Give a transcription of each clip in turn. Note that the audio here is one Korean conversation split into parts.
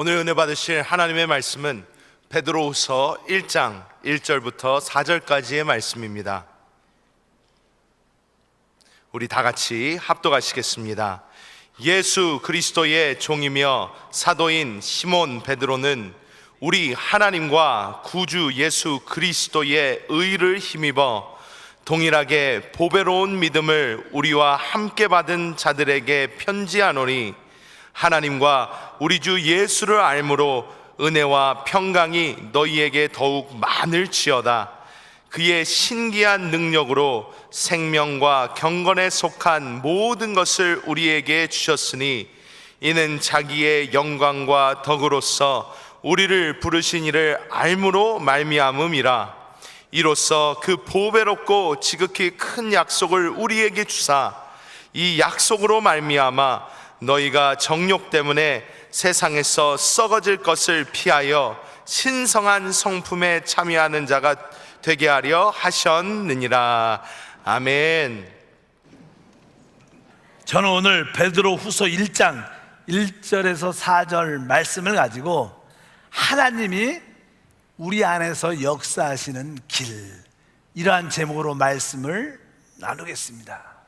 오늘 은혜 받으실 하나님의 말씀은 베드로후서 1장 1절부터 4절까지의 말씀입니다. 우리 다 같이 합독하시겠습니다. 예수 그리스도의 종이며 사도인 시몬 베드로는 우리 하나님과 구주 예수 그리스도의 의를 힘입어 동일하게 보배로운 믿음을 우리와 함께 받은 자들에게 편지하노니, 하나님과 우리 주 예수를 알므로 은혜와 평강이 너희에게 더욱 많을지어다. 그의 신기한 능력으로 생명과 경건에 속한 모든 것을 우리에게 주셨으니, 이는 자기의 영광과 덕으로서 우리를 부르신 이를 알므로 말미암음이라. 이로써 그 보배롭고 지극히 큰 약속을 우리에게 주사, 이 약속으로 말미암아 너희가 정욕 때문에 세상에서 썩어질 것을 피하여 신성한 성품에 참여하는 자가 되게 하려 하셨느니라. 아멘. 저는 오늘 베드로후서 1장 1절에서 4절 말씀을 가지고 하나님이 우리 안에서 역사하시는 길, 이러한 제목으로 말씀을 나누겠습니다.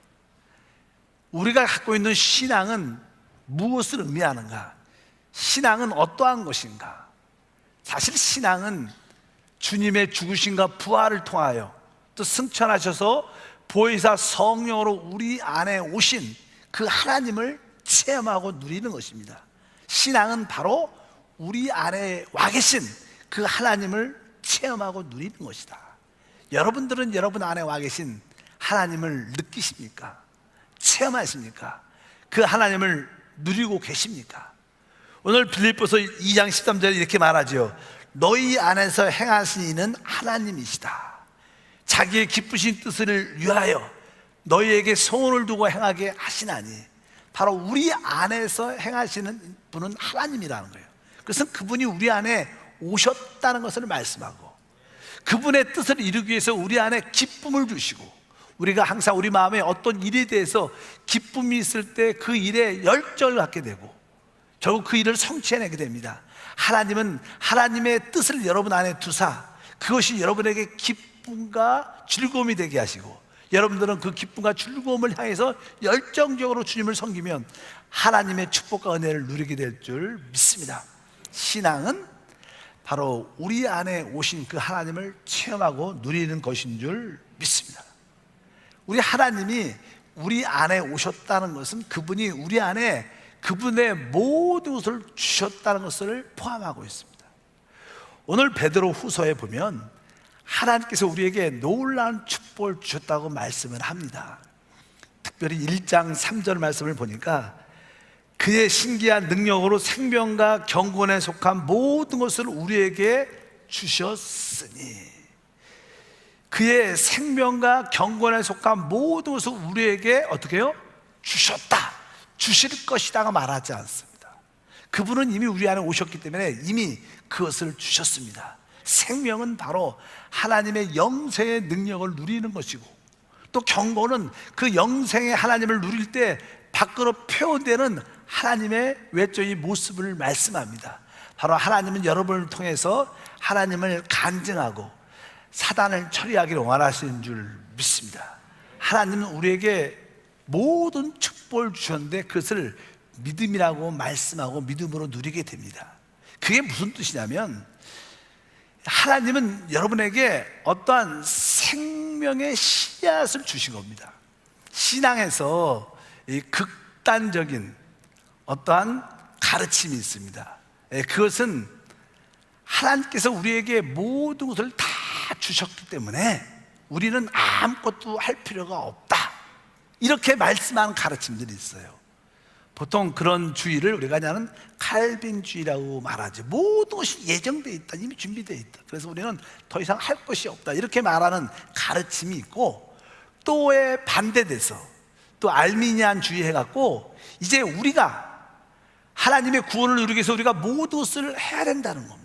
우리가 갖고 있는 신앙은 무엇을 의미하는가? 신앙은 어떠한 것인가? 사실 신앙은 주님의 죽으심과 부활을 통하여 또 승천하셔서 보혜사 성령으로 우리 안에 오신 그 하나님을 체험하고 누리는 것입니다. 신앙은 바로 우리 안에 와 계신 그 하나님을 체험하고 누리는 것이다. 여러분들은 여러분 안에 와 계신 하나님을 느끼십니까? 체험하십니까? 그 하나님을 누리고 계십니까? 오늘 빌립보서 2장 13절에 이렇게 말하죠. 너희 안에서 행하신 이는 하나님이시다. 자기의 기쁘신 뜻을 위하여 너희에게 소원을 두고 행하게 하시나니, 바로 우리 안에서 행하시는 분은 하나님이라는 거예요. 그래서 그분이 우리 안에 오셨다는 것을 말씀하고, 그분의 뜻을 이루기 위해서 우리 안에 기쁨을 주시고, 우리가 항상 우리 마음에 어떤 일에 대해서 기쁨이 있을 때 그 일에 열정을 갖게 되고 결국 그 일을 성취해내게 됩니다. 하나님은 하나님의 뜻을 여러분 안에 두사 그것이 여러분에게 기쁨과 즐거움이 되게 하시고, 여러분들은 그 기쁨과 즐거움을 향해서 열정적으로 주님을 섬기면 하나님의 축복과 은혜를 누리게 될 줄 믿습니다. 신앙은 바로 우리 안에 오신 그 하나님을 체험하고 누리는 것인 줄 믿습니다. 우리 하나님이 우리 안에 오셨다는 것은 그분이 우리 안에 그분의 모든 것을 주셨다는 것을 포함하고 있습니다. 오늘 베드로 후서에 보면 하나님께서 우리에게 놀라운 축복을 주셨다고 말씀을 합니다. 특별히 1장 3절 말씀을 보니까 그의 신기한 능력으로 생명과 경건에 속한 모든 것을 우리에게 주셨으니, 그의 생명과 경건에 속한 모든 것을 우리에게 어떻게 해요? 주셨다, 주실 것이다가 말하지 않습니다. 그분은 이미 우리 안에 오셨기 때문에 이미 그것을 주셨습니다. 생명은 바로 하나님의 영생의 능력을 누리는 것이고, 또 경건은 그 영생의 하나님을 누릴 때 밖으로 표현되는 하나님의 외적인 모습을 말씀합니다. 바로 하나님은 여러분을 통해서 하나님을 간증하고 사단을 처리하기를 원하시는 줄 믿습니다. 하나님은 우리에게 모든 축복을 주셨는데 그것을 믿음이라고 말씀하고 믿음으로 누리게 됩니다. 그게 무슨 뜻이냐면, 하나님은 여러분에게 어떠한 생명의 씨앗을 주신 겁니다. 신앙에서 이 극단적인 어떠한 가르침이 있습니다. 그것은 하나님께서 우리에게 모든 것을 다 주셨기 때문에 우리는 아무것도 할 필요가 없다, 이렇게 말씀하는 가르침들이 있어요. 보통 그런 주의를 우리가 하냐는 칼빈주의라고 말하죠. 모든 것이 예정되어 있다, 이미 준비되어 있다, 그래서 우리는 더 이상 할 것이 없다, 이렇게 말하는 가르침이 있고, 또에 반대돼서 또 알미니안주의 해갖고 이제 우리가 하나님의 구원을 누리기 위해서 우리가 모든 것을 해야 된다는 겁니다.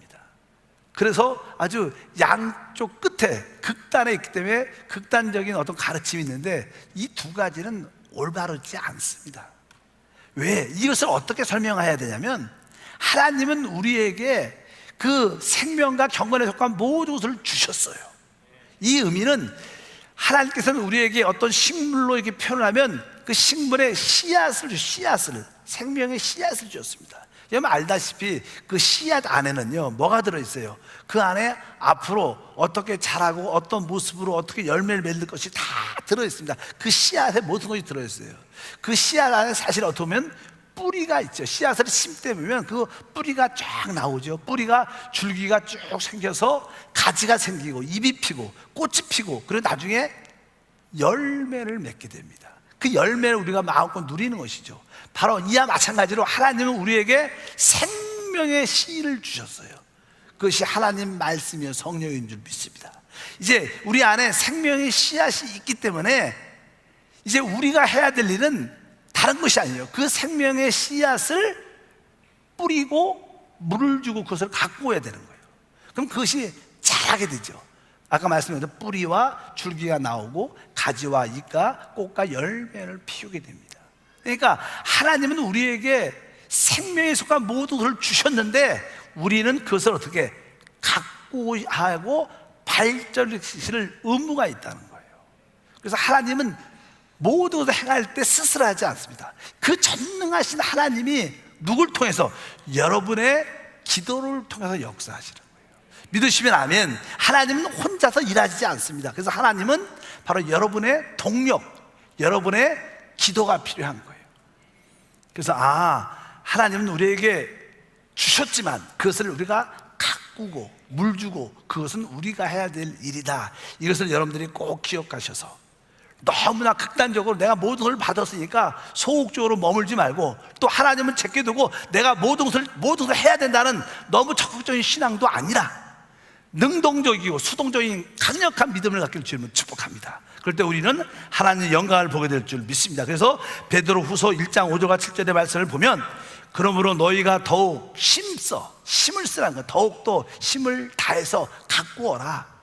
그래서 아주 양쪽 끝에 극단에 있기 때문에 극단적인 어떤 가르침이 있는데, 이 두 가지는 올바르지 않습니다. 왜? 이것을 어떻게 설명해야 되냐면, 하나님은 우리에게 그 생명과 경건에 속한 모든 것을 주셨어요. 이 의미는 하나님께서는 우리에게 어떤 식물로 이렇게 표현하면 그 식물의 씨앗을 생명의 씨앗을 주었습니다. 여러분 알다시피 그 씨앗 안에는요 뭐가 들어있어요? 그 안에 앞으로 어떻게 자라고 어떤 모습으로 어떻게 열매를 맺을 것이 다 들어있습니다. 그 씨앗에 모든 것이 들어있어요. 그 씨앗 안에 사실 어떻게 보면 뿌리가 있죠. 씨앗을 심때 보면 그 뿌리가 쫙 나오죠. 뿌리가 줄기가 쭉 생겨서 가지가 생기고 잎이 피고 꽃이 피고 그리고 나중에 열매를 맺게 됩니다. 그 열매를 우리가 마음껏 누리는 것이죠. 바로 이와 마찬가지로 하나님은 우리에게 생명의 씨를 주셨어요. 그것이 하나님 말씀이요 성령인 줄 믿습니다. 이제 우리 안에 생명의 씨앗이 있기 때문에 이제 우리가 해야 될 일은 다른 것이 아니에요. 그 생명의 씨앗을 뿌리고 물을 주고 그것을 가꾸어야 되는 거예요. 그럼 그것이 자라게 되죠. 아까 말씀드린 뿌리와 줄기가 나오고 가지와 잎과 꽃과 열매를 피우게 됩니다. 그러니까 하나님은 우리에게 생명에 속한 모든 것을 주셨는데 우리는 그것을 어떻게 가꾸하고 발전시킬 의무가 있다는 거예요. 그래서 하나님은 모든 것을 행할 때 스스로하지 않습니다. 그 전능하신 하나님이 누굴 통해서? 여러분의 기도를 통해서 역사하시는 거예요. 믿으시면 아멘. 하나님은 혼자서 일하지 않습니다. 그래서 하나님은 바로 여러분의 동력, 여러분의 기도가 필요한 거예요. 그래서 하나님은 우리에게 주셨지만 그것을 우리가 가꾸고 물 주고 그것은 우리가 해야 될 일이다. 이것을 여러분들이 꼭 기억하셔서 너무나 극단적으로 내가 모든 걸 받았으니까 소극적으로 머물지 말고 또 하나님은 제껴두고 내가 모든 것을 해야 된다는 너무 적극적인 신앙도 아니라 능동적이고 수동적인 강력한 믿음을 갖기를 주님은 축복합니다. 그럴 때 우리는 하나님의 영광을 보게 될 줄 믿습니다. 그래서 베드로후서 1장 5절과 7절의 말씀을 보면 그러므로 너희가 더욱 힘을 쓰라는 거, 더욱더 힘을 다해서 가꾸어라,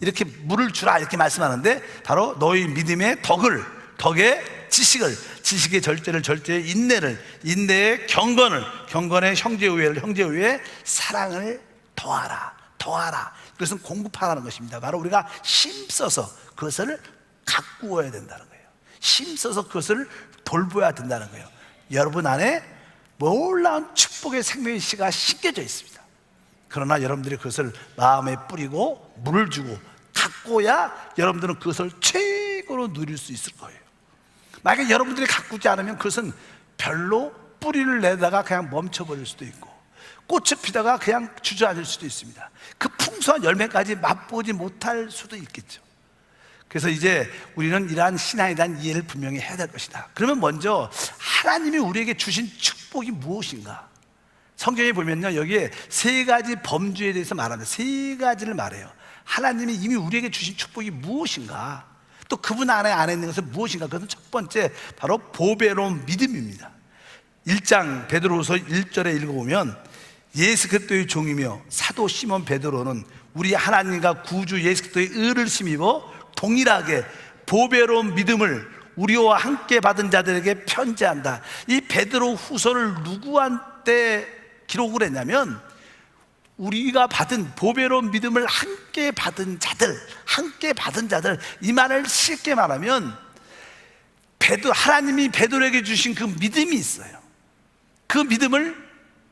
이렇게 물을 주라 이렇게 말씀하는데 바로 너희 믿음의 덕의 지식의 절제의 인내의 경건의 형제의 사랑을 더하라. 그것은 공급하라는 것입니다. 바로 우리가 힘써서 그것을 가꾸어야 된다는 거예요. 힘써서 그것을 돌보아야 된다는 거예요. 여러분 안에 놀라운 축복의 생명의 씨가 심겨져 있습니다. 그러나 여러분들이 그것을 마음에 뿌리고 물을 주고 가꿔야 여러분들은 그것을 최고로 누릴 수 있을 거예요. 만약에 여러분들이 가꾸지 않으면 그것은 별로 뿌리를 내다가 그냥 멈춰버릴 수도 있고 꽃을 피다가 그냥 주저앉을 수도 있습니다. 그 풍성한 열매까지 맛보지 못할 수도 있겠죠. 그래서 이제 우리는 이러한 신앙에 대한 이해를 분명히 해야 될 것이다. 그러면 먼저 하나님이 우리에게 주신 축복이 무엇인가? 성경에 보면요, 여기에 세 가지 범주에 대해서 말합니다. 세 가지를 말해요. 하나님이 이미 우리에게 주신 축복이 무엇인가? 또 그분 안에 있는 것은 무엇인가? 그것은 첫 번째 바로 보배로운 믿음입니다. 1장 베드로후서 1절에 읽어보면 예수 그리스도의 종이며 사도 시몬 베드로는 우리 하나님과 구주 예수 그리스도의 의를 힘입어 동일하게 보배로운 믿음을 우리와 함께 받은 자들에게 편지한다. 이 베드로후서를 누구한테 기록을 했냐면 우리가 받은 보배로운 믿음을 함께 받은 자들, 이 말을 쉽게 말하면 하나님이 베드로에게 주신 그 믿음이 있어요. 그 믿음을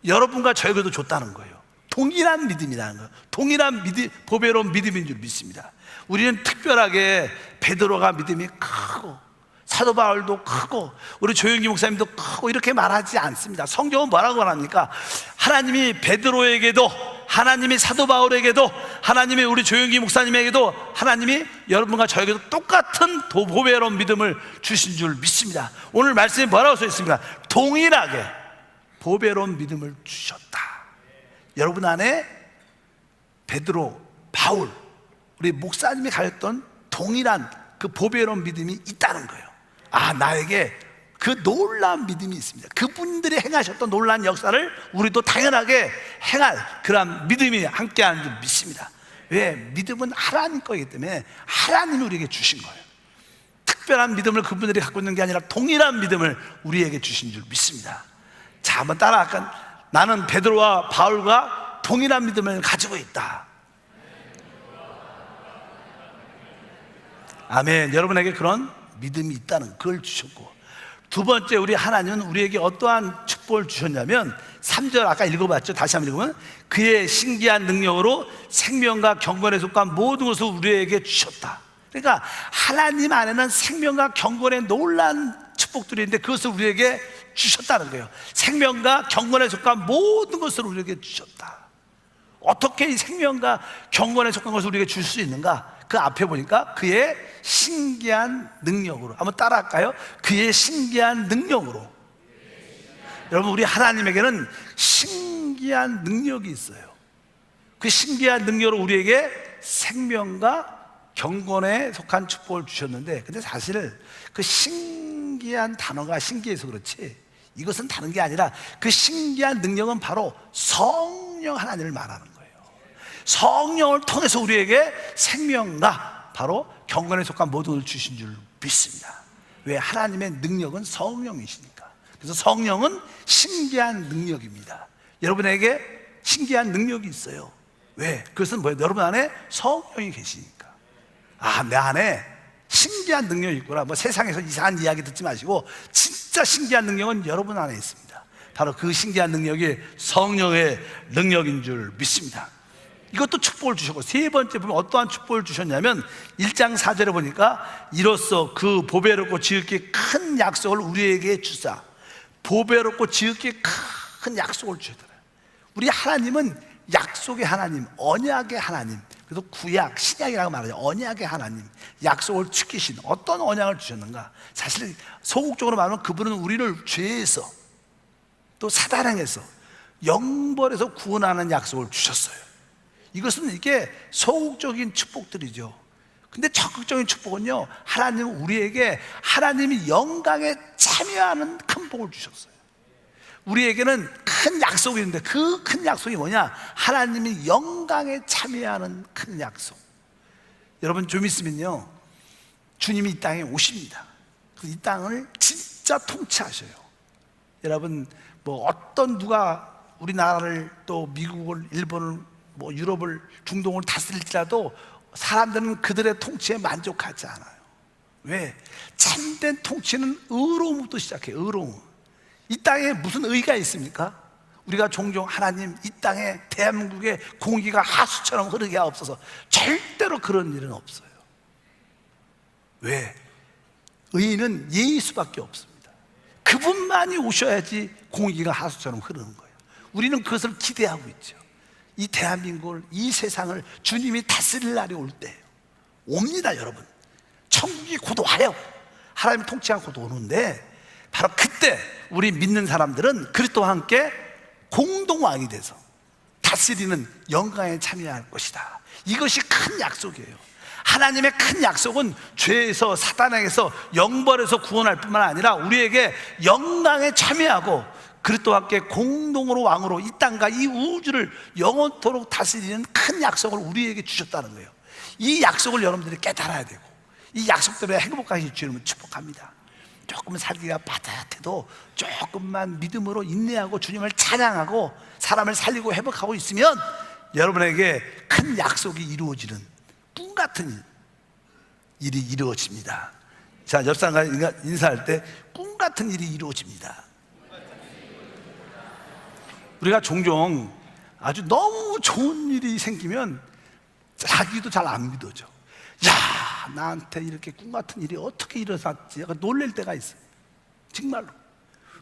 여러분과 저에게도 줬다는 거예요. 동일한 믿음이라는 거예요. 동일한 보배로운 믿음인 줄 믿습니다. 우리는 특별하게 베드로가 믿음이 크고 사도 바울도 크고 우리 조영기 목사님도 크고 이렇게 말하지 않습니다. 성경은 뭐라고 말합니까? 하나님이 베드로에게도, 하나님이 사도 바울에게도, 하나님이 우리 조영기 목사님에게도, 하나님이 여러분과 저에게도 똑같은 보배로운 믿음을 주신 줄 믿습니다. 오늘 말씀에 뭐라고 써 있습니까? 동일하게 보배로운 믿음을 주셨다. 여러분 안에 베드로, 바울, 우리 목사님이 가졌던 동일한 그 보배로운 믿음이 있다는 거예요. 나에게 그 놀라운 믿음이 있습니다. 그분들이 행하셨던 놀라운 역사를 우리도 당연하게 행할 그런 믿음이 함께하는 줄 믿습니다. 왜? 믿음은 하나님 거이기 때문에 하나님이 우리에게 주신 거예요. 특별한 믿음을 그분들이 갖고 있는 게 아니라 동일한 믿음을 우리에게 주신 줄 믿습니다. 자, 한번 따라 나는 베드로와 바울과 동일한 믿음을 가지고 있다. 아멘. 여러분에게 그런 믿음이 있다는 걸 주셨고, 두 번째, 우리 하나님은 우리에게 어떠한 축복을 주셨냐면 3절 아까 읽어봤죠? 다시 한번 읽으면 그의 신기한 능력으로 생명과 경건에 속한 모든 것을 우리에게 주셨다. 그러니까 하나님 안에는 생명과 경건에 놀란 축복들이 있는데 그것을 우리에게 주셨다는 거예요. 생명과 경건에 속한 모든 것을 우리에게 주셨다. 어떻게 이 생명과 경건에 속한 것을 우리에게 줄 수 있는가? 그 앞에 보니까 그의 신기한 능력으로, 한번 따라 할까요? 그의 신기한 능력으로. 여러분, 우리 하나님에게는 신기한 능력이 있어요. 그 신기한 능력으로 우리에게 생명과 경건에 속한 축복을 주셨는데, 근데 사실 그 신기한 단어가 신기해서 그렇지, 이것은 다른 게 아니라 그 신기한 능력은 바로 성령 하나님을 말하는 거예요. 성령을 통해서 우리에게 생명과 바로 경건에 속한 모든 것을 주신 줄 믿습니다. 왜? 하나님의 능력은 성령이시니까. 그래서 성령은 신기한 능력입니다. 여러분에게 신기한 능력이 있어요. 왜? 그것은 뭐예요? 여러분 안에 성령이 계시니까. 아, 내 안에 신기한 능력이 있구나. 뭐 세상에서 이상한 이야기 듣지 마시고 진짜 신기한 능력은 여러분 안에 있습니다. 바로 그 신기한 능력이 성령의 능력인 줄 믿습니다. 이것도 축복을 주셨고, 세 번째 보면 어떠한 축복을 주셨냐면 1장 4절에 보니까 이로써 그 보배롭고 지극히 큰 약속을 우리에게 주사. 보배롭고 지극히 큰 약속을 주셨잖아요. 우리 하나님은 약속의 하나님, 언약의 하나님. 그래서 구약, 신약이라고 말하죠. 언약의 하나님, 약속을 지키신. 어떤 언약을 주셨는가? 사실 소극적으로 말하면 그분은 우리를 죄에서 또 사단행에서 영벌에서 구원하는 약속을 주셨어요. 이것은 이게 소극적인 축복들이죠. 근데 적극적인 축복은요, 하나님은 우리에게 하나님이 영광에 참여하는 큰 복을 주셨어요. 우리에게는 큰 약속이 있는데 그 큰 약속이 뭐냐? 하나님이 영광에 참여하는 큰 약속. 여러분, 좀 있으면요 주님이 이 땅에 오십니다. 이 땅을 진짜 통치하셔요. 여러분, 뭐 어떤 누가 우리나라를 또 미국을, 일본을, 뭐 유럽을, 중동을 다스릴지라도 사람들은 그들의 통치에 만족하지 않아요. 왜? 참된 통치는 의로움부터 시작해요. 의로움. 이 땅에 무슨 의가 있습니까? 우리가 종종 하나님, 이 땅에 대한민국의 공기가 하수처럼 흐르게 하옵소서. 절대로 그런 일은 없어요. 왜? 의인은 예수밖에 없습니다. 그분만이 오셔야지 공기가 하수처럼 흐르는 거예요. 우리는 그것을 기대하고 있죠. 이 대한민국을, 이 세상을 주님이 다스릴 날이 올 때 옵니다. 여러분, 천국이 곧 와요. 하나님 통치가 곧 오는데 바로 그때 우리 믿는 사람들은 그리스도와 함께 공동왕이 돼서 다스리는 영광에 참여할 것이다. 이것이 큰 약속이에요. 하나님의 큰 약속은 죄에서, 사단에게서, 영벌에서 구원할 뿐만 아니라 우리에게 영광에 참여하고 그리스도와 함께 공동으로 왕으로 이 땅과 이 우주를 영원토록 다스리는 큰 약속을 우리에게 주셨다는 거예요. 이 약속을 여러분들이 깨달아야 되고, 이 약속 때문에 행복하게 주님을 축복합니다. 조금 살기가 바닥해도 조금만 믿음으로 인내하고 주님을 찬양하고 사람을 살리고 회복하고 있으면 여러분에게 큰 약속이 이루어지는 꿈 같은 일이 이루어집니다. 자, 옆 사람과 인사할 때 꿈 같은 일이 이루어집니다. 우리가 종종 아주 너무 좋은 일이 생기면 자기도 잘 안 믿어져. 야, 나한테 이렇게 꿈 같은 일이 어떻게 일어났지? 약간 놀랄 때가 있어요. 정말로.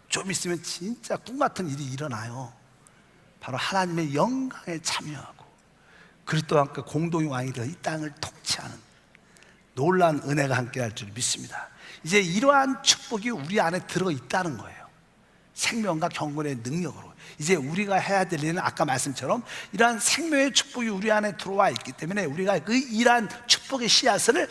좀 있으면 진짜 꿈 같은 일이 일어나요. 바로 하나님의 영광에 참여하고 그리스도와 함께 공동의 왕이 되어 이 땅을 통치하는 놀라운 은혜가 함께할 줄 믿습니다. 이제 이러한 축복이 우리 안에 들어있다는 거예요. 생명과 경건의 능력으로. 이제 우리가 해야 될 일은 아까 말씀처럼 이러한 생명의 축복이 우리 안에 들어와 있기 때문에 우리가 그 이러한 축복의 씨앗을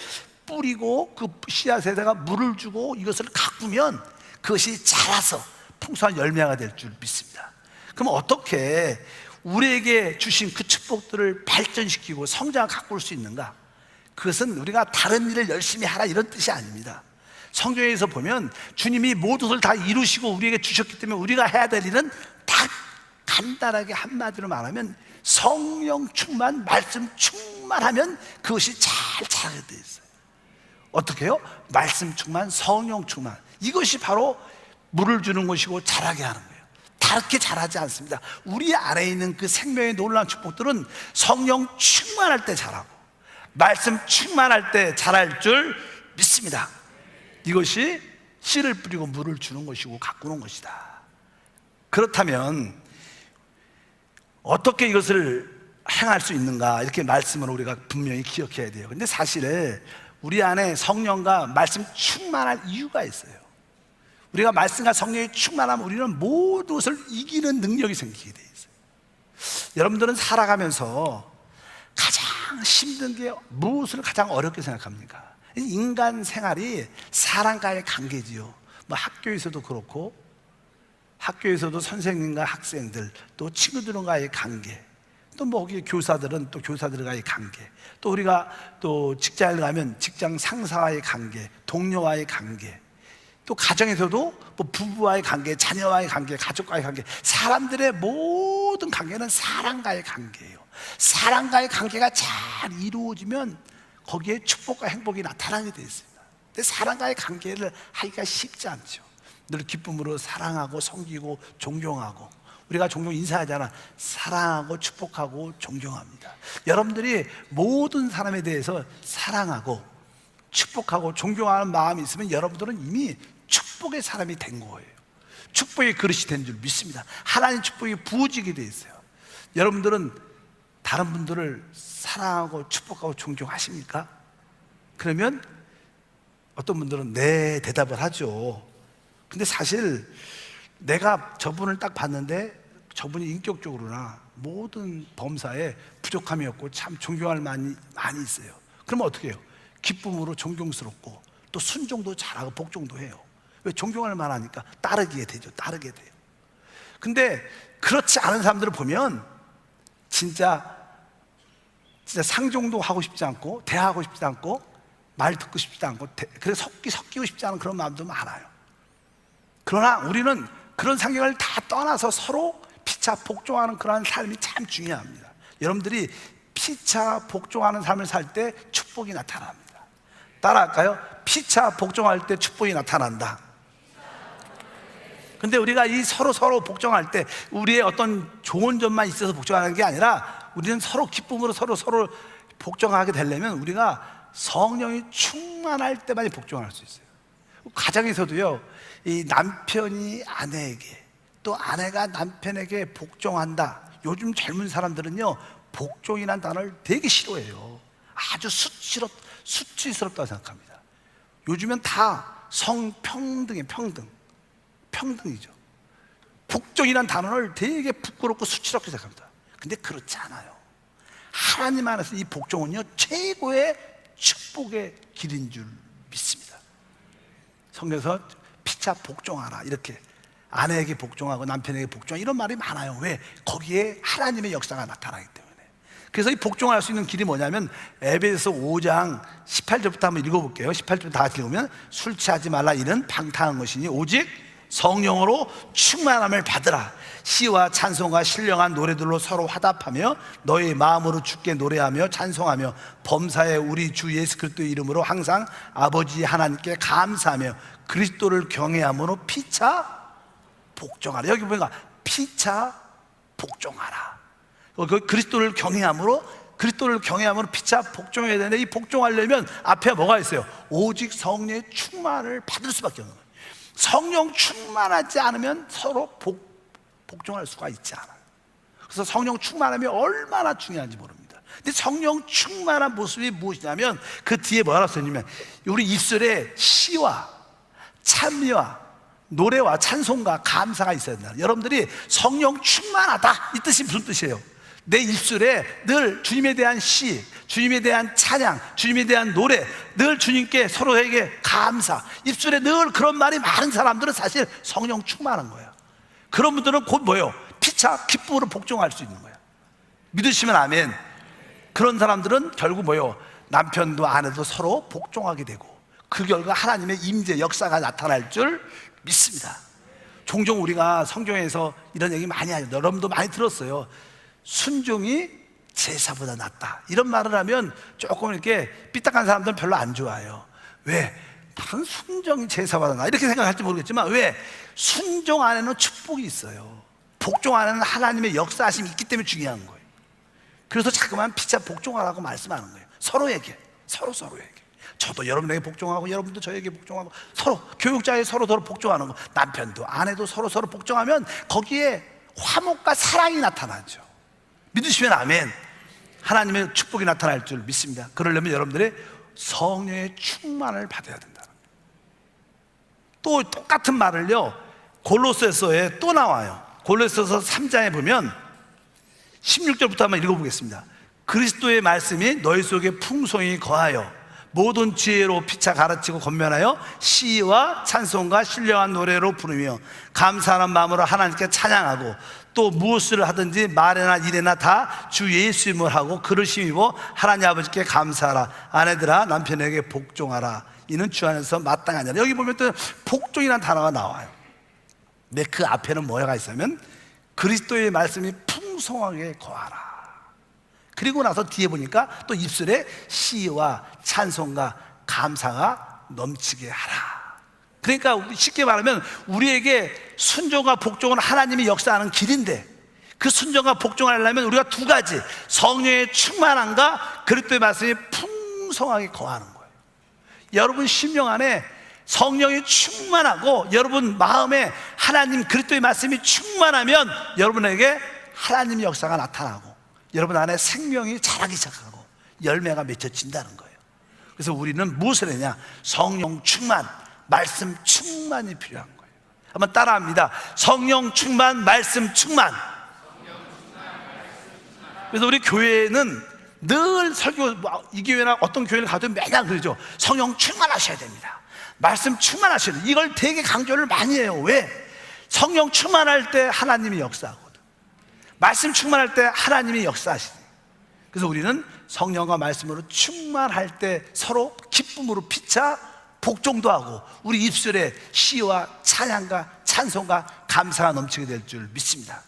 뿌리고 그 씨앗에다가 물을 주고 이것을 가꾸면 그것이 자라서 풍성한 열매가 될 줄 믿습니다. 그럼 어떻게 우리에게 주신 그 축복들을 발전시키고 성장을 가꿀 수 있는가? 그것은 우리가 다른 일을 열심히 하라 이런 뜻이 아닙니다. 성경에서 보면 주님이 모든 것을 다 이루시고 우리에게 주셨기 때문에 우리가 해야 될 일은 딱 간단하게 한마디로 말하면 성령 충만, 말씀 충만하면 그것이 잘 자라게 돼 있어요. 어떻게 해요? 말씀 충만, 성령 충만, 이것이 바로 물을 주는 것이고 자라게 하는 거예요. 다르게 자라지 않습니다. 우리 안에 있는 그 생명의 놀라운 축복들은 성령 충만할 때 자라고 말씀 충만할 때 자랄 줄 믿습니다. 이것이 씨를 뿌리고 물을 주는 것이고 가꾸는 것이다. 그렇다면 어떻게 이것을 행할 수 있는가, 이렇게 말씀을 우리가 분명히 기억해야 돼요. 근데 사실 우리 안에 성령과 말씀 충만할 이유가 있어요. 우리가 말씀과 성령이 충만하면 우리는 모든 것을 이기는 능력이 생기게 돼 있어요. 여러분들은 살아가면서 가장 힘든 게 무엇을 가장 어렵게 생각합니까? 인간 생활이 사람과의 관계지요. 뭐 학교에서도 그렇고, 학교에서도 선생님과 학생들, 또 친구들과의 관계, 또 뭐 거기 교사들은 또 교사들과의 관계, 또 우리가 또 직장을 가면 직장 상사와의 관계, 동료와의 관계, 또 가정에서도 뭐 부부와의 관계, 자녀와의 관계, 가족과의 관계, 사람들의 모든 관계는 사랑과의 관계예요. 사랑과의 관계가 잘 이루어지면 거기에 축복과 행복이 나타나게 되어 있습니다. 근데 사랑과의 관계를 하기가 쉽지 않죠. 늘 기쁨으로 사랑하고 섬기고 존경하고, 우리가 종종 인사하잖아. 사랑하고 축복하고 존경합니다. 여러분들이 모든 사람에 대해서 사랑하고 축복하고 존경하는 마음이 있으면 여러분들은 이미 축복의 사람이 된 거예요. 축복의 그릇이 된 줄 믿습니다. 하나님 축복이 부어지게 돼 있어요. 여러분들은 다른 분들을 사랑하고 축복하고 존경하십니까? 그러면 어떤 분들은 네 대답을 하죠. 근데 사실 내가 저분을 딱 봤는데 저분이 인격적으로나 모든 범사에 부족함이 없고 참 존경할 만이 많이 있어요. 그러면 어떻게 해요? 기쁨으로 존경스럽고 또 순종도 잘하고 복종도 해요. 왜? 존경할 만하니까 따르게 되죠. 따르게 돼요. 근데 그렇지 않은 사람들을 보면 진짜 상종도 하고 싶지 않고 대하고 싶지 않고 말 듣고 싶지 않고 그래서 섞이고 싶지 않은 그런 마음도 많아요. 그러나 우리는 그런 상경을 다 떠나서 서로 피차 복종하는 그러한 삶이 참 중요합니다. 여러분들이 피차 복종하는 삶을 살 때 축복이 나타납니다. 따라할까요? 피차 복종할 때 축복이 나타난다. 근데 우리가 이 서로 복종할 때 우리의 어떤 좋은 점만 있어서 복종하는 게 아니라 우리는 서로 기쁨으로 서로 복종하게 되려면 우리가 성령이 충만할 때만이 복종할 수 있어요. 가정에서도요, 이 남편이 아내에게 또 아내가 남편에게 복종한다. 요즘 젊은 사람들은요, 복종이라는 단어를 되게 싫어해요. 아주 수치스럽다고 생각합니다. 요즘은 다 성평등이에요. 평등이죠. 복종이라는 단어를 되게 부끄럽고 수치스럽게 생각합니다. 근데 그렇지 않아요. 하나님 안에서 이 복종은요, 최고의 축복의 길인 줄 믿습니다. 성경에서 피차 복종하라, 이렇게 아내에게 복종하고 남편에게 복종하라, 이런 말이 많아요. 왜? 거기에 하나님의 역사가 나타나기 때문에. 그래서 이 복종할 수 있는 길이 뭐냐면 에베소서 5장 18절부터 한번 읽어볼게요. 18절 다 같이 읽으면, 술 취하지 말라, 이는 방탕한 것이니 오직 성령으로 충만함을 받으라. 시와 찬송과 신령한 노래들로 서로 화답하며 너희 마음으로 주께 노래하며 찬송하며 범사에 우리 주 예수 그리스도의 이름으로 항상 아버지 하나님께 감사하며 그리스도를 경외함으로 피차 복종하라. 여기 보니까 피차 복종하라. 그리스도를 경외함으로 피차 복종해야 되는데, 이 복종하려면 앞에 뭐가 있어요? 오직 성령의 충만을 받을 수밖에 없는 거예요. 성령 충만하지 않으면 서로 복종할 수가 있지 않아요. 그래서 성령 충만함이 얼마나 중요한지 모릅니다. 근데 성령 충만한 모습이 무엇이냐면 그 뒤에 뭐라고 써있냐면 우리 입술에 시와 찬미와 노래와 찬송과 감사가 있어야 된다. 여러분들이 성령 충만하다, 이 뜻이 무슨 뜻이에요? 내 입술에 늘 주님에 대한 시, 주님에 대한 찬양, 주님에 대한 노래, 늘 주님께 서로에게 감사, 입술에 늘 그런 말이 많은 사람들은 사실 성령 충만한 거예요. 그런 분들은 곧 뭐예요? 피차 기쁨으로 복종할 수 있는 거예요. 믿으시면 아멘. 그런 사람들은 결국 뭐예요? 남편도 아내도 서로 복종하게 되고 그 결과 하나님의 임재 역사가 나타날 줄 믿습니다. 종종 우리가 성경에서 이런 얘기 많이 하죠. 여러분도 많이 들었어요. 순종이 제사보다 낫다, 이런 말을 하면 조금 이렇게 삐딱한 사람들은 별로 안 좋아해요. 왜? 무슨 순종이 제사보다 낫다 이렇게 생각할지 모르겠지만, 왜? 순종 안에는 축복이 있어요. 복종 안에는 하나님의 역사하심이 있기 때문에 중요한 거예요. 그래서 자꾸만 피차 복종하라고 말씀하는 거예요. 서로에게, 서로에게. 저도 여러분에게 복종하고 여러분도 저에게 복종하고, 서로 교육자에 서로 복종하는 거, 남편도 아내도 서로 복종하면 거기에 화목과 사랑이 나타나죠. 믿으시면 아멘. 하나님의 축복이 나타날 줄 믿습니다. 그러려면 여러분들의 성령의 충만을 받아야 된다. 또 똑같은 말을요 골로새서에 또 나와요. 골로새서 3장에 보면 16절부터 한번 읽어보겠습니다. 그리스도의 말씀이 너희 속에 풍성히 거하여 모든 지혜로 피차 가르치고 권면하여 시와 찬송과 신령한 노래로 부르며 감사하는 마음으로 하나님께 찬양하고, 또 무엇을 하든지 말이나 일이나 다 주 예수 이름을 하고 그를 힘입어 하나님 아버지께 감사하라. 아내들아 남편에게 복종하라. 이는 주 안에서 마땅하니라. 여기 보면 또 복종이라는 단어가 나와요. 근데 그 앞에는 뭐가 있으면 그리스도의 말씀이 풍성하게 거하라. 그리고 나서 뒤에 보니까 또 입술에 시와 찬송과 감사가 넘치게 하라. 그러니까 쉽게 말하면 우리에게 순종과 복종은 하나님이 역사하는 길인데, 그 순종과 복종을 하려면 우리가 두 가지, 성령의 충만함과 그리스도의 말씀이 풍성하게 거하는 거예요. 여러분 심령 안에 성령이 충만하고 여러분 마음에 하나님 그리스도의 말씀이 충만하면 여러분에게 하나님의 역사가 나타나고 여러분 안에 생명이 자라기 시작하고 열매가 맺혀진다는 거예요. 그래서 우리는 무엇을 했냐? 성령 충만, 말씀 충만이 필요한 거예요. 한번 따라합니다. 성령 충만, 말씀 충만. 그래서 우리 교회는 늘 설교, 이 교회나 어떤 교회를 가도 매달 그러죠. 성령 충만하셔야 됩니다. 말씀 충만하셔야 돼요. 이걸 되게 강조를 많이 해요. 왜? 성령 충만할 때 하나님이 역사하거든. 말씀 충만할 때 하나님이 역사하시니. 그래서 우리는 성령과 말씀으로 충만할 때 서로 기쁨으로 피차 복종도 하고 우리 입술에 시와 찬양과 찬송과 감사가 넘치게 될 줄 믿습니다.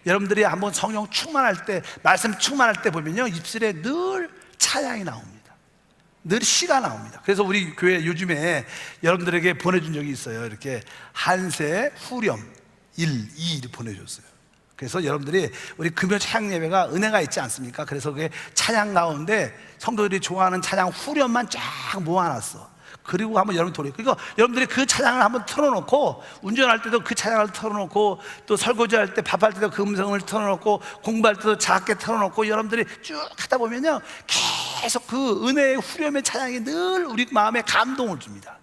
여러분들이 한번 성령 충만할 때, 말씀 충만할 때 보면요 입술에 늘 찬양이 나옵니다. 늘 시가 나옵니다. 그래서 우리 교회 요즘에 여러분들에게 보내준 적이 있어요. 이렇게 한세 후렴 1, 2 보내줬어요. 그래서 여러분들이 우리 금요 찬양 예배가 은혜가 있지 않습니까? 그래서 그게 찬양 가운데 성도들이 좋아하는 찬양 후렴만 쫙 모아놨어. 그리고 한번 여러분 돌려. 그러니까 여러분들이 그 찬양을 한번 틀어놓고, 운전할 때도 그 찬양을 틀어놓고, 또 설거지할 때 밥할 때도 그 음성을 틀어놓고, 공부할 때도 작게 틀어놓고, 여러분들이 쭉 하다 보면요 계속 그 은혜의 후렴의 찬양이 늘 우리 마음에 감동을 줍니다.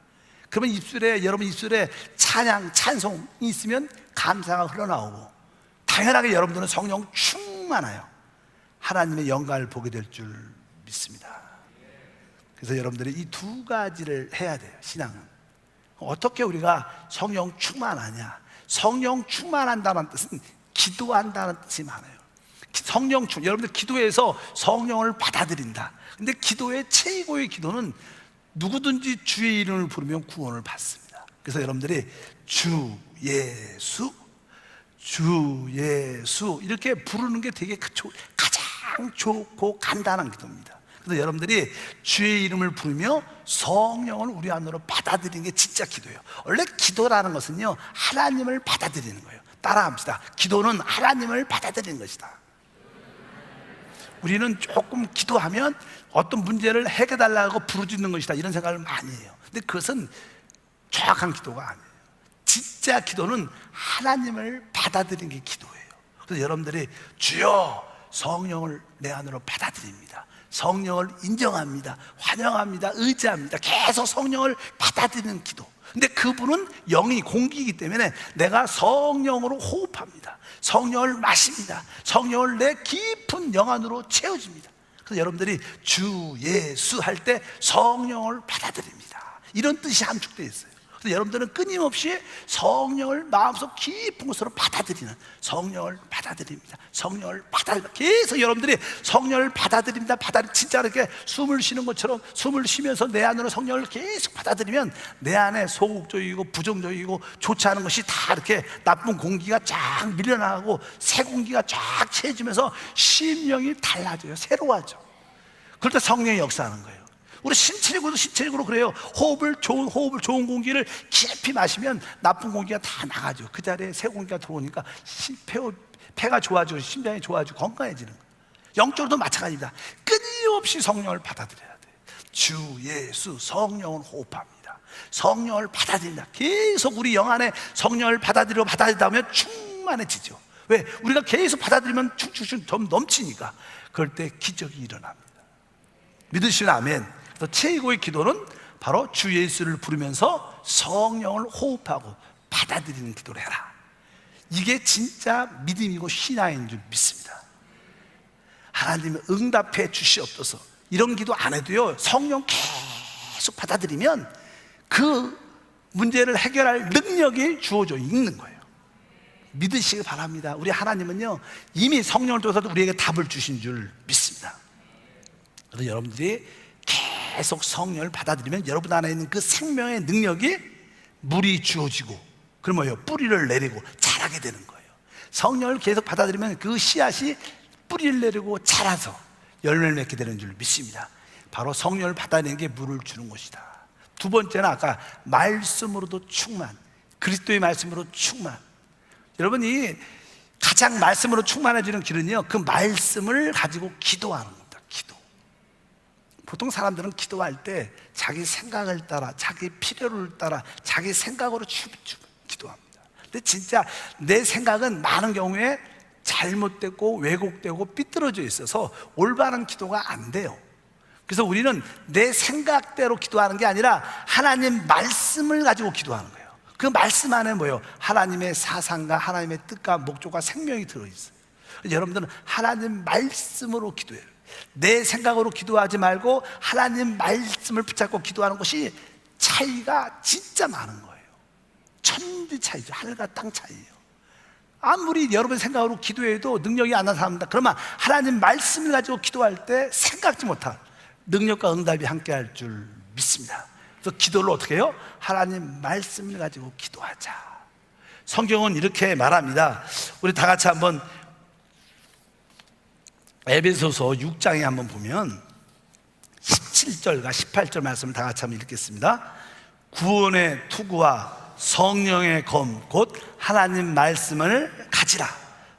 그러면 입술에, 여러분 입술에 찬양, 찬송이 있으면 감사가 흘러나오고, 당연하게 여러분들은 성령 충만하여 하나님의 영광을 보게 될 줄 믿습니다. 그래서 여러분들이 이 두 가지를 해야 돼요. 신앙은 어떻게 우리가 성령 충만하냐? 성령 충만한다는 뜻은 기도한다는 뜻이 많아요. 성령 충, 여러분들 기도에서 성령을 받아들인다. 근데 기도의 최고의 기도는 누구든지 주의 이름을 부르면 구원을 받습니다. 그래서 여러분들이 주 예수, 주 예수 이렇게 부르는 게 되게 가장 좋고 간단한 기도입니다. 그래서 여러분들이 주의 이름을 부르며 성령을 우리 안으로 받아들이는 게 진짜 기도예요. 원래 기도라는 것은요 하나님을 받아들이는 거예요. 따라합시다. 기도는 하나님을 받아들이는 것이다. 우리는 조금 기도하면 어떤 문제를 해결해달라고 부르짖는 것이다 이런 생각을 많이 해요. 근데 그것은 정확한 기도가 아니에요. 진짜 기도는 하나님을 받아들이는 게 기도예요. 그래서 여러분들이 주여 성령을 내 안으로 받아들입니다. 성령을 인정합니다. 환영합니다. 의지합니다. 계속 성령을 받아들이는 기도. 근데 그분은 영이 공기이기 때문에 내가 성령으로 호흡합니다. 성령을 마십니다. 성령을 내 깊은 영 안으로 채워집니다. 그래서 여러분들이 주 예수 할 때 성령을 받아들입니다. 이런 뜻이 함축되어 있어요. 그래서 여러분들은 끊임없이 성령을 마음속 깊은 곳으로 받아들이는, 성령을 받아들입니다. 성령을 받아들입니다. 계속 여러분들이 성령을 받아들입니다. 진짜 이렇게 숨을 쉬는 것처럼 숨을 쉬면서 내 안으로 성령을 계속 받아들이면 내 안에 소극적이고 부정적이고 좋지 않은 것이 다 이렇게 나쁜 공기가 쫙 밀려나가고 새 공기가 쫙 채워지면서 심령이 달라져요. 새로워져. 그럴 때 성령이 역사하는 거예요. 우리 신체적으로 그래요. 좋은 공기를 깊이 마시면 나쁜 공기가 다 나가죠. 그 자리에 새 공기가 들어오니까 폐가 좋아지고 심장이 좋아지고 건강해지는 거예요. 영적으로도 마찬가지입니다. 끊임없이 성령을 받아들여야 돼요. 주 예수 성령을 호흡합니다. 성령을 받아들인다. 계속 우리 영 안에 성령을 받아들이다 보면 충만해지죠. 왜? 우리가 계속 받아들이면 충충충 좀 넘치니까. 그럴 때 기적이 일어납니다. 믿으시면 아멘. 그래서 최고의 기도는 바로 주 예수를 부르면서 성령을 호흡하고 받아들이는 기도를 해라. 이게 진짜 믿음이고 신앙인 줄 믿습니다. 하나님은 응답해 주시옵소서, 이런 기도 안 해도요, 성령 계속 받아들이면 그 문제를 해결할 능력이 주어져 있는 거예요. 믿으시기 바랍니다. 우리 하나님은요, 이미 성령을 통해서 우리에게 답을 주신 줄 믿습니다. 그래서 여러분들이 계속 성령을 받아들이면 여러분 안에 있는 그 생명의 능력이 물이 주어지고, 그럼 뭐예요? 뿌리를 내리고 자라게 되는 거예요. 성령을 계속 받아들이면 그 씨앗이 뿌리를 내리고 자라서 열매를 맺게 되는 줄 믿습니다. 바로 성령을 받아내는 게 물을 주는 것이다. 두 번째는 아까 말씀으로도 충만, 그리스도의 말씀으로 충만. 여러분이 가장 말씀으로 충만해지는 길은요, 그 말씀을 가지고 기도하는 겁니다. 기도. 보통 사람들은 기도할 때 자기 생각을 따라, 자기 필요를 따라, 자기 생각으로 기도합니다. 근데 진짜 내 생각은 많은 경우에 잘못되고 왜곡되고 삐뚤어져 있어서 올바른 기도가 안 돼요. 그래서 우리는 내 생각대로 기도하는 게 아니라 하나님 말씀을 가지고 기도하는 거예요. 그 말씀 안에 뭐예요? 하나님의 사상과 하나님의 뜻과 목적과 생명이 들어있어요. 여러분들은 하나님 말씀으로 기도해요. 내 생각으로 기도하지 말고 하나님 말씀을 붙잡고 기도하는 것이 차이가 진짜 많은 거예요. 천지 차이죠. 하늘과 땅 차이예요. 아무리 여러분 생각으로 기도해도 능력이 안 나타납니다. 그러면 하나님 말씀을 가지고 기도할 때 생각지 못한 능력과 응답이 함께할 줄 믿습니다. 그래서 기도를 어떻게 해요? 하나님 말씀을 가지고 기도하자. 성경은 이렇게 말합니다. 우리 다 같이 한번 에베소서 6장에 한번 보면 17절과 18절 말씀을 다 같이 한번 읽겠습니다. 구원의 투구와 성령의 검 곧 하나님 말씀을 가지라.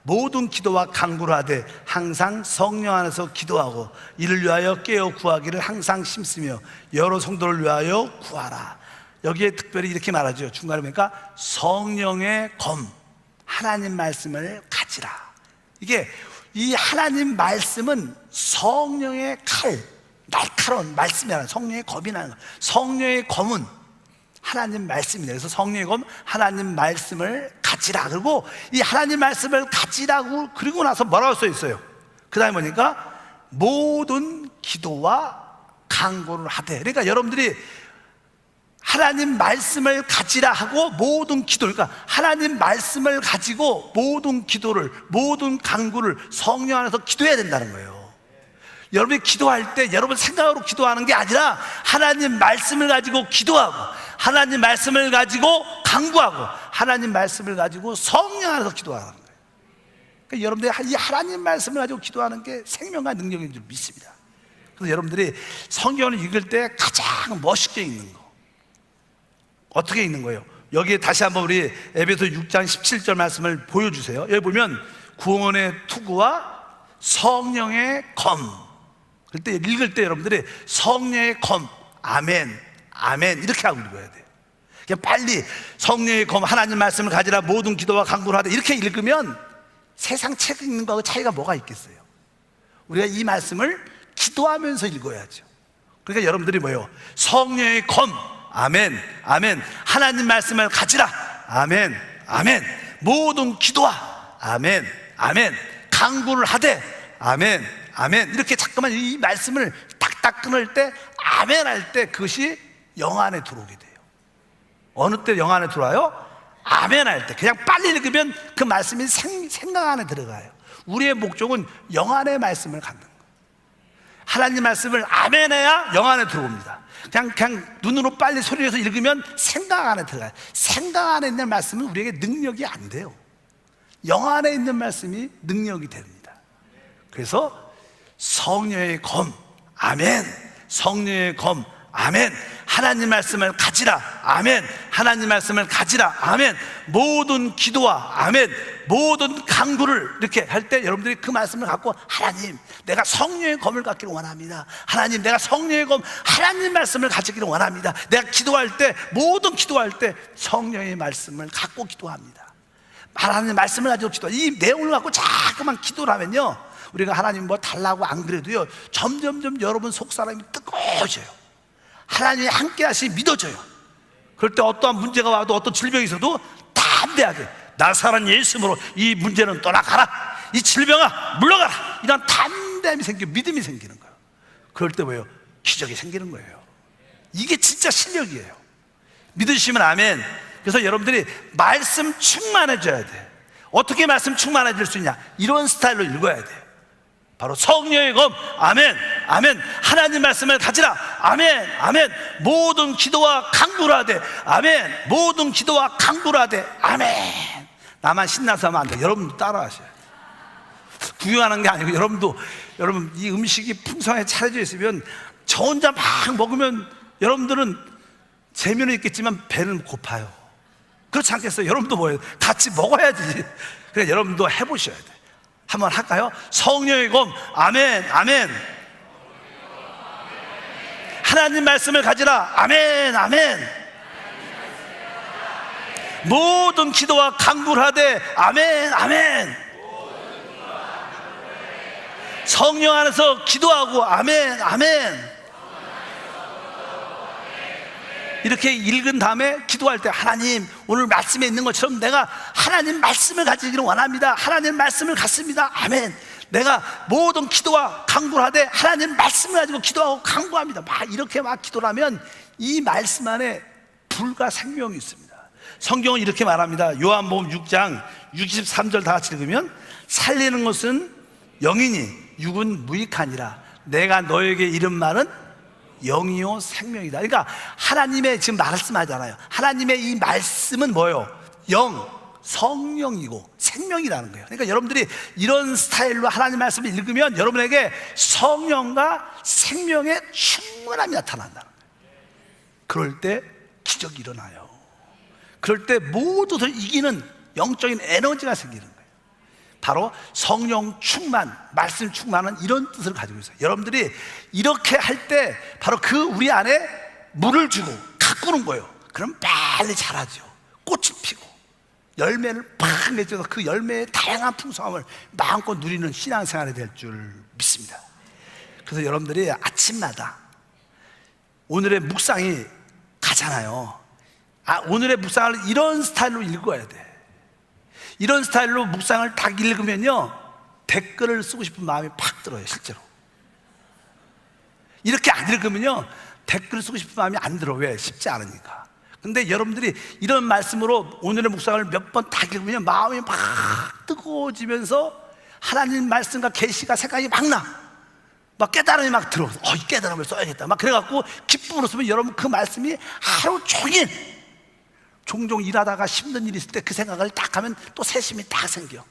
모든 기도와 간구를 하되 항상 성령 안에서 기도하고 이를 위하여 깨어 구하기를 항상 심쓰며 여러 성도를 위하여 구하라. 여기에 특별히 이렇게 말하죠. 중간에 보니까 성령의 검, 하나님 말씀을 가지라. 이게 이 하나님 말씀은 성령의 칼, 날카로운 말씀이 아니라 성령의 검이 나는 거예요. 성령의 검은 하나님 말씀이에요. 그래서 성령의 검, 하나님 말씀을 가지라. 그리고 이 하나님 말씀을 가지라고 그리고 나서 뭐라고 써 있어요? 그 다음에 보니까 모든 기도와 간구를 하되. 그러니까 여러분들이 하나님 말씀을 가지라 하고 모든 기도, 그러니까 하나님 말씀을 가지고 모든 기도를, 모든 간구를 성령 안에서 기도해야 된다는 거예요. 여러분이 기도할 때 여러분 생각으로 기도하는 게 아니라 하나님 말씀을 가지고 기도하고 하나님 말씀을 가지고 간구하고 하나님 말씀을 가지고 성령 안에서 기도하는 거예요. 그러니까 여러분들이 이 하나님 말씀을 가지고 기도하는 게 생명과 능력인 줄 믿습니다. 그래서 여러분들이 성경을 읽을 때 가장 멋있게 읽는 거 어떻게 읽는 거예요? 여기에 다시 한번 우리 에베소 6장 17절 말씀을 보여주세요. 여기 보면 구원의 투구와 성령의 검. 그때 읽을 때 여러분들이 성령의 검, 아멘, 아멘 이렇게 하고 읽어야 돼요. 그냥 빨리 성령의 검, 하나님 말씀을 가지라 모든 기도와 간구를 하되 이렇게 읽으면 세상 책 읽는 거하고 차이가 뭐가 있겠어요? 우리가 이 말씀을 기도하면서 읽어야죠. 그러니까 여러분들이 뭐예요? 성령의 검, 아멘, 아멘. 하나님 말씀을 가지라. 아멘, 아멘. 모든 기도와 아멘, 아멘. 간구를 하되 아멘, 아멘. 이렇게 자꾸만 이 말씀을 딱딱 끊을 때 아멘 할 때 그것이 영 안에 들어오게 돼요. 어느 때 영 안에 들어와요? 아멘 할 때. 그냥 빨리 읽으면 그 말씀이 생각 안에 들어가요. 우리의 목적은 영 안의 말씀을 갖는 거예요. 하나님 말씀을 아멘 해야 영 안에 들어옵니다. 그냥 눈으로 빨리 소리내서 읽으면 생각 안에 들어가요. 생각 안에 있는 말씀은 우리에게 능력이 안 돼요. 영 안에 있는 말씀이 능력이 됩니다. 그래서 성령의 검, 아멘. 성령의 검, 아멘. 하나님 말씀을 가지라, 아멘. 하나님 말씀을 가지라, 아멘. 모든 기도와 아멘, 모든 간구를 이렇게 할 때 여러분들이 그 말씀을 갖고, 하나님 내가 성령의 검을 갖기를 원합니다. 하나님 내가 성령의 검, 하나님 말씀을 가지기를 원합니다. 내가 기도할 때, 모든 기도할 때 성령의 말씀을 갖고 기도합니다. 하나님 말씀을 가지고 기도, 이 내용을 갖고 자꾸만 기도를 하면요, 우리가 하나님 뭐 달라고 안 그래도요, 점점점 여러분 속사람이 뜨거워져요. 하나님이 함께 하시니 믿어져요. 그럴 때 어떠한 문제가 와도, 어떤 질병이 있어도 담대하게 나사렛 예수님으로 이 문제는 떠나가라, 이 질병아 물러가라, 이런 담대함이 생기고 믿음이 생기는 거예요. 그럴 때 뭐예요? 기적이 생기는 거예요. 이게 진짜 실력이에요. 믿으시면 아멘. 그래서 여러분들이 말씀 충만해져야 돼. 어떻게 말씀 충만해질 수 있냐? 이런 스타일로 읽어야 돼요. 바로 성령의 검, 아멘, 아멘. 하나님 말씀을 가지라, 아멘, 아멘. 모든 기도와 간구를 하되, 아멘. 모든 기도와 간구를 하되, 아멘. 나만 신나서 하면 안 돼. 여러분도 따라하셔요. 구경하는 게 아니고, 여러분 이 음식이 풍성하게 차려져 있으면 저 혼자 막 먹으면 여러분들은 재미는 있겠지만 배는 고파요. 그렇지 않겠어요? 여러분도 뭐예요? 같이 먹어야지. 그래, 여러분도 해보셔야 돼. 한번 할까요? 성령의 검, 아멘, 아멘. 하나님 말씀을 가지라, 아멘, 아멘. 모든 기도와 간구를 하되, 아멘, 아멘. 성령 안에서 기도하고, 아멘, 아멘. 이렇게 읽은 다음에 기도할 때, 하나님 오늘 말씀에 있는 것처럼 내가 하나님 말씀을 가지기를 원합니다. 하나님 말씀을 갖습니다. 아멘. 내가 모든 기도와 간구를 하되 하나님 말씀을 가지고 기도하고 간구합니다. 막 이렇게 막 기도를 하면 이 말씀 안에 불과 생명이 있습니다. 성경은 이렇게 말합니다. 요한복음 6장 63절 다 같이 읽으면, 살리는 것은 영이니 육은 무익하니라. 내가 너에게 이른 말은 영이요 생명이다. 그러니까 하나님의 지금 말씀하잖아요. 하나님의 이 말씀은 뭐예요? 영, 성령이고 생명이라는 거예요. 그러니까 여러분들이 이런 스타일로 하나님 말씀을 읽으면 여러분에게 성령과 생명의 충만함이 나타난다는 거예요. 그럴 때 기적이 일어나요. 그럴 때 모두를 이기는 영적인 에너지가 생기는 거예요. 바로 성령 충만, 말씀 충만은 이런 뜻을 가지고 있어요. 여러분들이 이렇게 할 때 바로 그 우리 안에 물을 주고 가꾸는 거예요. 그럼 빨리 자라죠. 꽃이 피고 열매를 팍 맺어서 그 열매의 다양한 풍성함을 마음껏 누리는 신앙생활이 될 줄 믿습니다. 그래서 여러분들이 아침마다 오늘의 묵상이 가잖아요. 오늘의 묵상을 이런 스타일로 읽어야 돼. 이런 스타일로 묵상을 딱 읽으면요, 댓글을 쓰고 싶은 마음이 팍 들어요. 실제로 이렇게 안 읽으면요, 댓글을 쓰고 싶은 마음이 안 들어. 왜? 쉽지 않으니까. 근데 여러분들이 이런 말씀으로 오늘의 묵상을 몇 번 딱 읽으면 마음이 막 뜨거워지면서 하나님 말씀과 계시가 생각이 막 깨달음이 막 들어오서, 이 깨달음을 써야겠다 막 그래갖고 기쁨으로 쓰면 여러분 그 말씀이 하루 종일, 종종 일하다가 힘든 일이 있을 때 그 생각을 딱 하면 또 새심이 딱 생겨.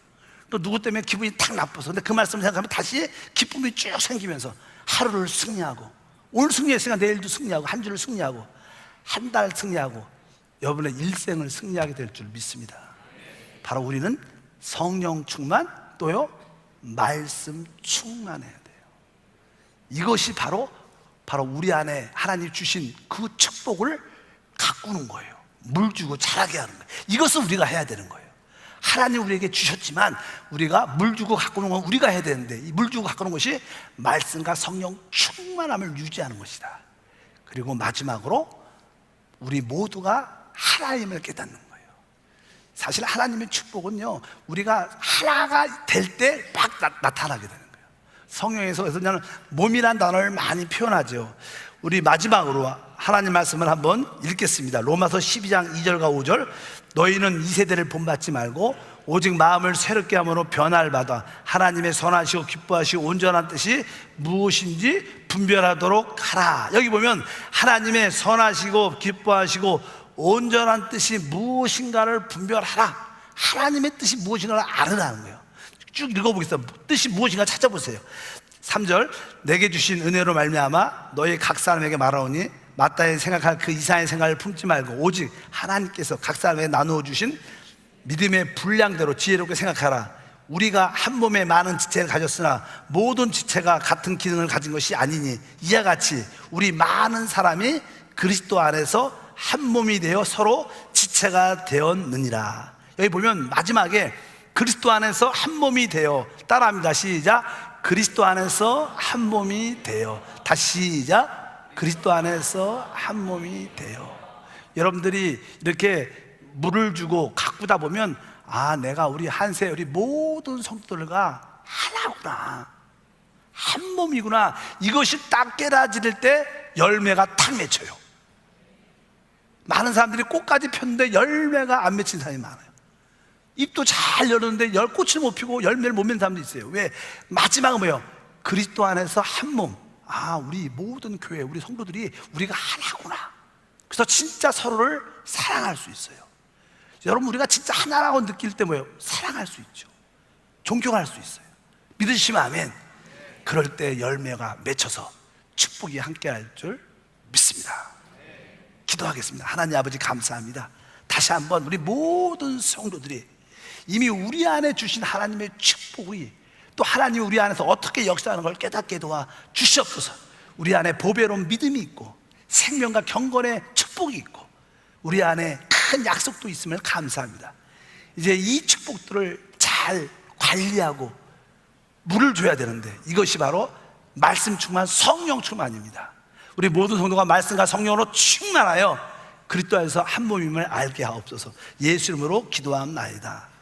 또 누구 때문에 기분이 딱 나빠서, 근데 그 말씀을 생각하면 다시 기쁨이 쭉 생기면서 하루를 승리하고, 오늘 승리했으니까 내일도 승리하고, 한 주를 승리하고, 한 달 승리하고, 여러분의 일생을 승리하게 될 줄 믿습니다. 바로 우리는 성령 충만, 또요 말씀 충만해야 돼요. 이것이 바로 우리 안에 하나님 주신 그 축복을 가꾸는 거예요. 물 주고 자라게 하는 거예요. 이것은 우리가 해야 되는 거예요. 하나님 우리에게 주셨지만 우리가 물 주고 가꾸는 건 우리가 해야 되는데, 이 물 주고 가꾸는 것이 말씀과 성령 충만함을 유지하는 것이다. 그리고 마지막으로 우리 모두가 하나님을 깨닫는 거예요. 사실 하나님의 축복은요, 우리가 하나가 될 때 막 나타나게 되는 거예요. 성경에서 그래서 저는 몸이란 단어를 많이 표현하죠. 우리 마지막으로 하나님 말씀을 한번 읽겠습니다. 로마서 12장 2절과 5절. 너희는 이 세대를 본받지 말고 오직 마음을 새롭게 함으로 변화를 받아 하나님의 선하시고 기뻐하시고 온전한 뜻이 무엇인지 분별하도록 하라. 여기 보면 하나님의 선하시고 기뻐하시고 온전한 뜻이 무엇인가를 분별하라. 하나님의 뜻이 무엇인가를 알으라는 거예요. 쭉 읽어보겠습니다. 뜻이 무엇인가 찾아보세요. 3절. 내게 주신 은혜로 말미암아 너희 각 사람에게 말하오니 마땅히 생각할 그 이상의 생각을 품지 말고 오직 하나님께서 각 사람에게 나누어 주신 믿음의 분량대로 지혜롭게 생각하라. 우리가 한 몸에 많은 지체를 가졌으나 모든 지체가 같은 기능을 가진 것이 아니니 이와 같이 우리 많은 사람이 그리스도 안에서 한 몸이 되어 서로 지체가 되었느니라. 여기 보면 마지막에 그리스도 안에서 한 몸이 되어, 따라합니다. 시작. 그리스도 안에서 한 몸이 되어. 다시 시작. 그리스도 안에서 한 몸이 되어. 여러분들이 이렇게 물을 주고 가꾸다 보면 아, 내가 우리 한세 우리 모든 성도들과 하나구나, 한 몸이구나, 이것이 딱 깨달아질 때 열매가 탁 맺혀요. 많은 사람들이 꽃까지 폈는데 열매가 안 맺힌 사람이 많아요. 잎도 잘 열었는데 꽃을 못 피고 열매를 못 맺는 사람도 있어요. 왜? 마지막은 뭐예요? 그리스도 안에서 한 몸. 아, 우리 모든 교회, 우리 성도들이 우리가 하나구나. 그래서 진짜 서로를 사랑할 수 있어요. 여러분, 우리가 진짜 하나라고 느낄 때 뭐예요? 사랑할 수 있죠. 존경할 수 있어요. 믿으시면 아멘. 그럴 때 열매가 맺혀서 축복이 함께할 줄 믿습니다. 기도하겠습니다. 하나님 아버지, 감사합니다. 다시 한번 우리 모든 성도들이 이미 우리 안에 주신 하나님의 축복이, 또 하나님이 우리 안에서 어떻게 역사하는 걸 깨닫게 도와 주시옵소서. 우리 안에 보배로운 믿음이 있고 생명과 경건의 축복이 있고 우리 안에 큰 약속도 있으면 감사합니다. 이제 이 축복들을 잘 관리하고 물을 줘야 되는데 이것이 바로 말씀 충만, 성령 충만입니다. 우리 모든 성도가 말씀과 성령으로 충만하여 그리스도 안에서 한 몸임을 알게 하옵소서. 예수 이름으로 기도합나이다.